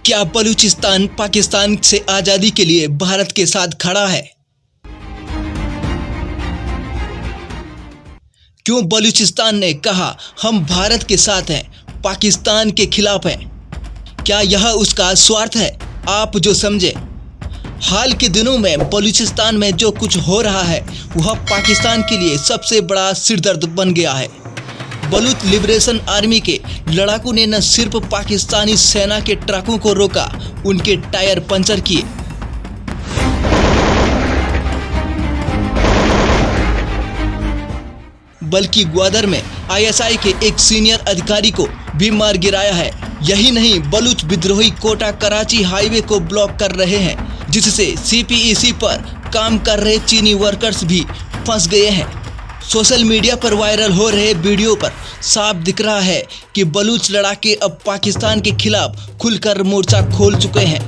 क्या बलूचिस्तान पाकिस्तान से आज़ादी के लिए भारत के साथ खड़ा है? क्यों बलूचिस्तान ने कहा हम भारत के साथ हैं, पाकिस्तान के खिलाफ हैं? क्या यह उसका स्वार्थ है? आप जो समझे। हाल के दिनों में बलूचिस्तान में जो कुछ हो रहा है वह पाकिस्तान के लिए सबसे बड़ा सिरदर्द बन गया है। बलूच लिबरेशन आर्मी के लड़ाकू ने न सिर्फ पाकिस्तानी सेना के ट्रकों को रोका, उनके टायर पंचर किए। बल्कि ग्वादर में आईएसआई के एक सीनियर अधिकारी को भी मार गिराया है। यही नहीं, बलूच विद्रोही कोटा कराची हाईवे को ब्लॉक कर रहे हैं, जिससे सीपीईसी पर काम कर रहे चीनी वर्कर्स भी फंस गए हैं। सोशल मीडिया पर वायरल हो रहे वीडियो पर साफ दिख रहा है कि बलूच लड़ाके अब पाकिस्तान के खिलाफ खुलकर मोर्चा खोल चुके हैं।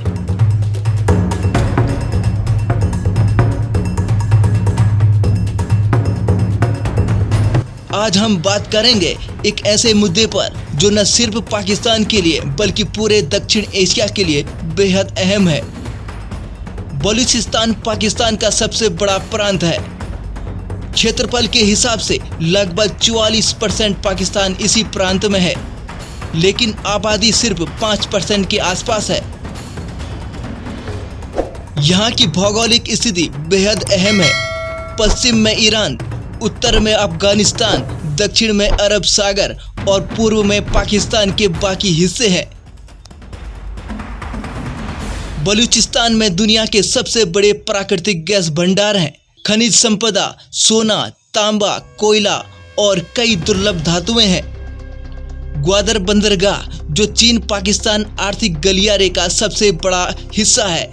आज हम बात करेंगे एक ऐसे मुद्दे पर जो न सिर्फ पाकिस्तान के लिए बल्कि पूरे दक्षिण एशिया के लिए बेहद अहम है। बलूचिस्तान पाकिस्तान का सबसे बड़ा प्रांत है। क्षेत्रफल के हिसाब से लगभग 44% पाकिस्तान इसी प्रांत में है, लेकिन आबादी सिर्फ 5% के आसपास है। यहाँ की भौगोलिक स्थिति बेहद अहम है। पश्चिम में ईरान, उत्तर में अफगानिस्तान, दक्षिण में अरब सागर और पूर्व में पाकिस्तान के बाकी हिस्से हैं। बलूचिस्तान में दुनिया के सबसे बड़े प्राकृतिक गैस भंडार हैं। खनिज संपदा, सोना, तांबा, कोयला और कई दुर्लभ धातुएं हैं। ग्वादर बंदरगाह, जो चीन पाकिस्तान आर्थिक गलियारे का सबसे बड़ा हिस्सा है।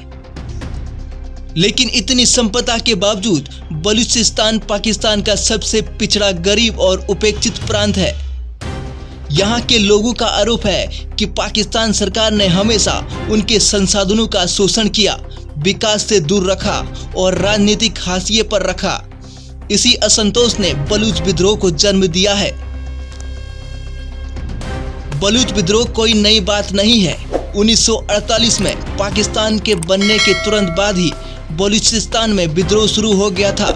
लेकिन इतनी संपदा के बावजूद बलूचिस्तान पाकिस्तान का सबसे पिछड़ा, गरीब और उपेक्षित प्रांत है। यहाँ के लोगों का आरोप है कि पाकिस्तान सरकार ने हमेशा उनके संसाधनों का शोषण किया, विकास से दूर रखा और राजनीतिक हाशिए पर रखा। इसी असंतोष ने बलूच विद्रोह को जन्म दिया है। बलूच विद्रोह कोई नई बात नहीं है। 1948 में पाकिस्तान के बनने के तुरंत बाद ही बलूचिस्तान में विद्रोह शुरू हो गया था।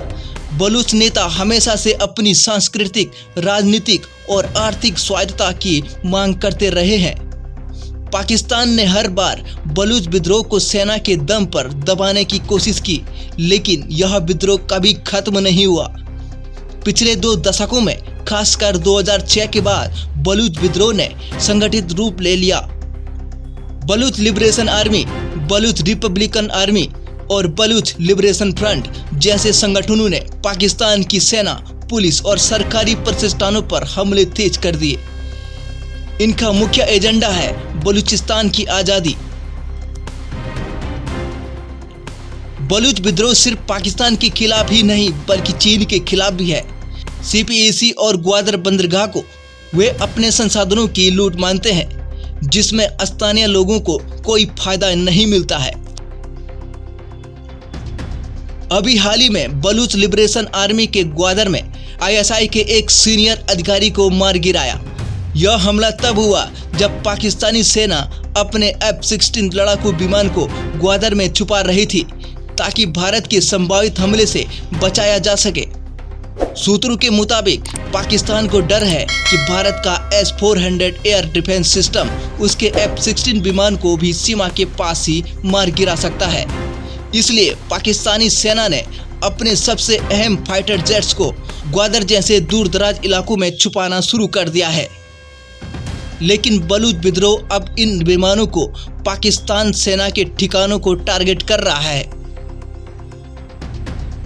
बलूच नेता हमेशा से अपनी सांस्कृतिक, राजनीतिक और आर्थिक स्वायत्तता की मांग करते रहे हैं। पाकिस्तान ने हर बार बलूच विद्रोह को सेना के दम पर दबाने की कोशिश की, लेकिन यह विद्रोह कभी खत्म नहीं हुआ। पिछले 2 दशकों में, खासकर 2006 के बाद, बलूच विद्रोह ने संगठित रूप ले लिया। Baloch liberation army, Baloch Republican army और बलूच लिबरेशन फ्रंट जैसे संगठनों ने पाकिस्तान की सेना, पुलिस और सरकारी प्रतिष्ठानों पर हमले तेज कर दिए। इनका मुख्य एजेंडा है बलूचिस्तान की आज़ादी। बलूच विद्रोह सिर्फ पाकिस्तान के खिलाफ ही नहीं बल्कि चीन के खिलाफ भी है। सीपीईसी और ग्वादर बंदरगाह को वे अपने संसाधनों की लूट मानते हैं, जिसमें स्थानीय लोगों को कोई फायदा नहीं मिलता है। अभी हाल ही में बलूच लिबरेशन आर्मी के ग्वादर में आईएसआई के एक सीनियर अधिकारी को मार गिराया। यह हमला तब हुआ जब पाकिस्तानी सेना अपने F-16 लड़ाकू विमान को ग्वादर में छुपा रही थी, ताकि भारत के संभावित हमले से बचाया जा सके। सूत्रों के मुताबिक पाकिस्तान को डर है कि भारत का S-400 एयर डिफेंस सिस्टम उसके F-16 विमान को भी सीमा के पास ही मार गिरा सकता है। इसलिए पाकिस्तानी सेना ने अपने सबसे अहम फाइटर जेट्स को ग्वादर जैसे दूर दराज इलाकों में छुपाना शुरू कर दिया है। लेकिन बलूच विद्रोह अब इन विमानों को पाकिस्तान सेना के ठिकानों को टारगेट कर रहा है।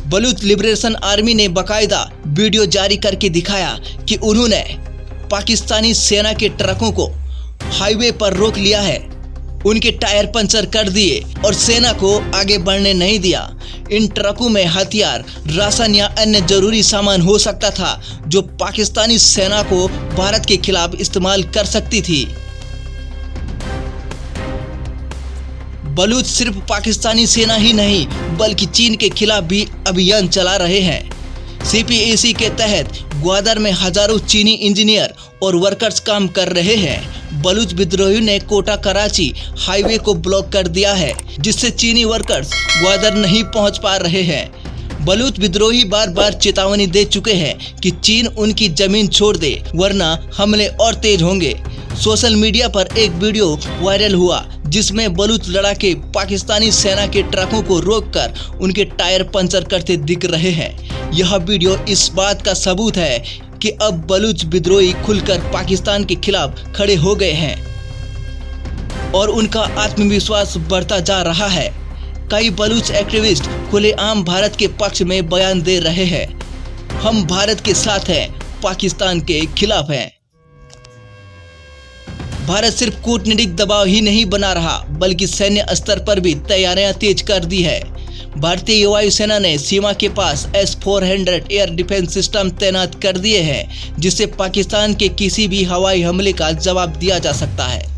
बलूच लिबरेशन आर्मी ने बाकायदा वीडियो जारी करके दिखाया कि उन्होंने पाकिस्तानी सेना के ट्रकों को हाईवे पर रोक लिया है, उनके टायर पंचर कर दिए और सेना को आगे बढ़ने नहीं दिया। इन ट्रकों में हथियार, राशन या अन्य जरूरी सामान हो सकता था जो पाकिस्तानी सेना को भारत के खिलाफ इस्तेमाल कर सकती थी। बलूच सिर्फ पाकिस्तानी सेना ही नहीं बल्कि चीन के खिलाफ भी अभियान चला रहे हैं। CPEC के तहत ग्वादर में हजारों चीनी इंजीनियर और वर्कर्स काम कर रहे हैं। बलूच विद्रोहियों ने कोटा कराची हाईवे को ब्लॉक कर दिया है, जिससे चीनी वर्कर्स ग्वादर नहीं पहुंच पा रहे हैं। बलूच विद्रोही बार बार चेतावनी दे चुके हैं कि चीन उनकी जमीन छोड़ दे, वरना हमले और तेज होंगे। सोशल मीडिया पर एक वीडियो वायरल हुआ जिसमें बलूच लड़ाके पाकिस्तानी सेना के ट्रकों को रोककर उनके टायर पंचर करते दिख रहे हैं। यह वीडियो इस बात का सबूत है कि अब बलूच विद्रोही खुलकर पाकिस्तान के खिलाफ खड़े हो गए हैं और उनका आत्मविश्वास बढ़ता जा रहा है। कई बलूच एक्टिविस्ट खुलेआम भारत के पक्ष में बयान दे रहे हैं। हम भारत के साथ हैं, पाकिस्तान के खिलाफ हैं। भारत सिर्फ कूटनीतिक दबाव ही नहीं बना रहा, बल्कि सैन्य स्तर पर भी तैयारियां तेज कर दी है। भारतीय वायुसेना ने सीमा के पास S-400 एयर डिफेंस सिस्टम तैनात कर दिए हैं, जिससे पाकिस्तान के किसी भी हवाई हमले का जवाब दिया जा सकता है।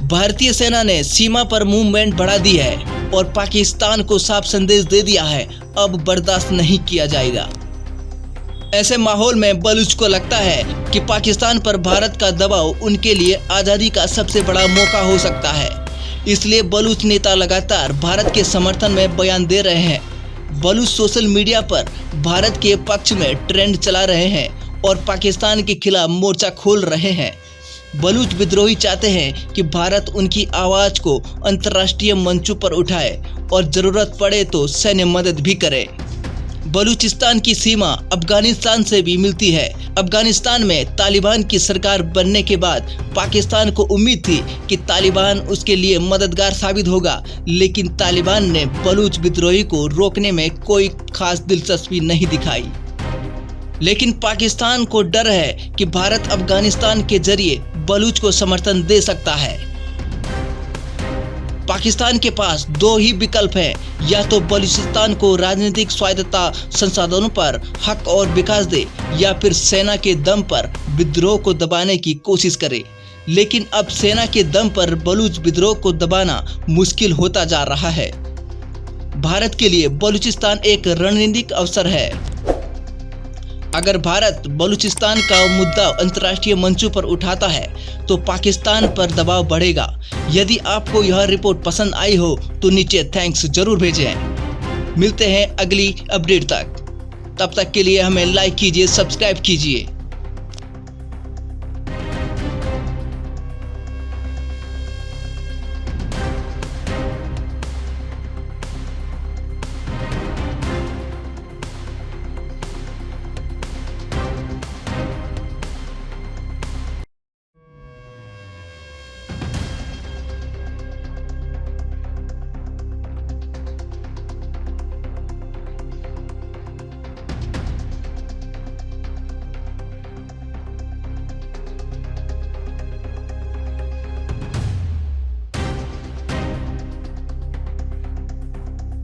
भारतीय सेना ने सीमा पर मूवमेंट बढ़ा दी है और पाकिस्तान को साफ संदेश दे दिया है, अब बर्दाश्त नहीं किया जाएगा। ऐसे माहौल में बलूच को लगता है कि पाकिस्तान पर भारत का दबाव उनके लिए आज़ादी का सबसे बड़ा मौका हो सकता है। इसलिए बलूच नेता लगातार भारत के समर्थन में बयान दे रहे हैं। बलूच सोशल मीडिया पर भारत के पक्ष में ट्रेंड चला रहे हैं और पाकिस्तान के खिलाफ मोर्चा खोल रहे हैं। बलूच विद्रोही चाहते हैं कि भारत उनकी आवाज़ को अंतर्राष्ट्रीय मंचों पर उठाए और ज़रूरत पड़े तो सैन्य मदद भी करे। बलूचिस्तान की सीमा अफगानिस्तान से भी मिलती है। अफगानिस्तान में तालिबान की सरकार बनने के बाद पाकिस्तान को उम्मीद थी कि तालिबान उसके लिए मददगार साबित होगा, लेकिन तालिबान ने बलूच विद्रोही को रोकने में कोई खास दिलचस्पी नहीं दिखाई। लेकिन पाकिस्तान को डर है कि भारत अफगानिस्तान के जरिए बलूच को समर्थन दे सकता है। पाकिस्तान के पास दो ही विकल्प हैं, या तो बलूचिस्तान को राजनीतिक स्वायत्तता संसाधनों पर हक और विकास दे, या फिर सेना के दम पर विद्रोह को दबाने की कोशिश करे। लेकिन अब सेना के दम पर बलूच विद्रोह को दबाना मुश्किल होता जा रहा है। भारत के लिए बलूचिस्तान एक रणनीतिक अवसर है। अगर भारत बलूचिस्तान का मुद्दा अंतर्राष्ट्रीय मंचों पर उठाता है तो पाकिस्तान पर दबाव बढ़ेगा। यदि आपको यह रिपोर्ट पसंद आई हो तो नीचे थैंक्स जरूर भेजें। मिलते हैं अगली अपडेट तक। तब तक के लिए हमें लाइक कीजिए, सब्सक्राइब कीजिए।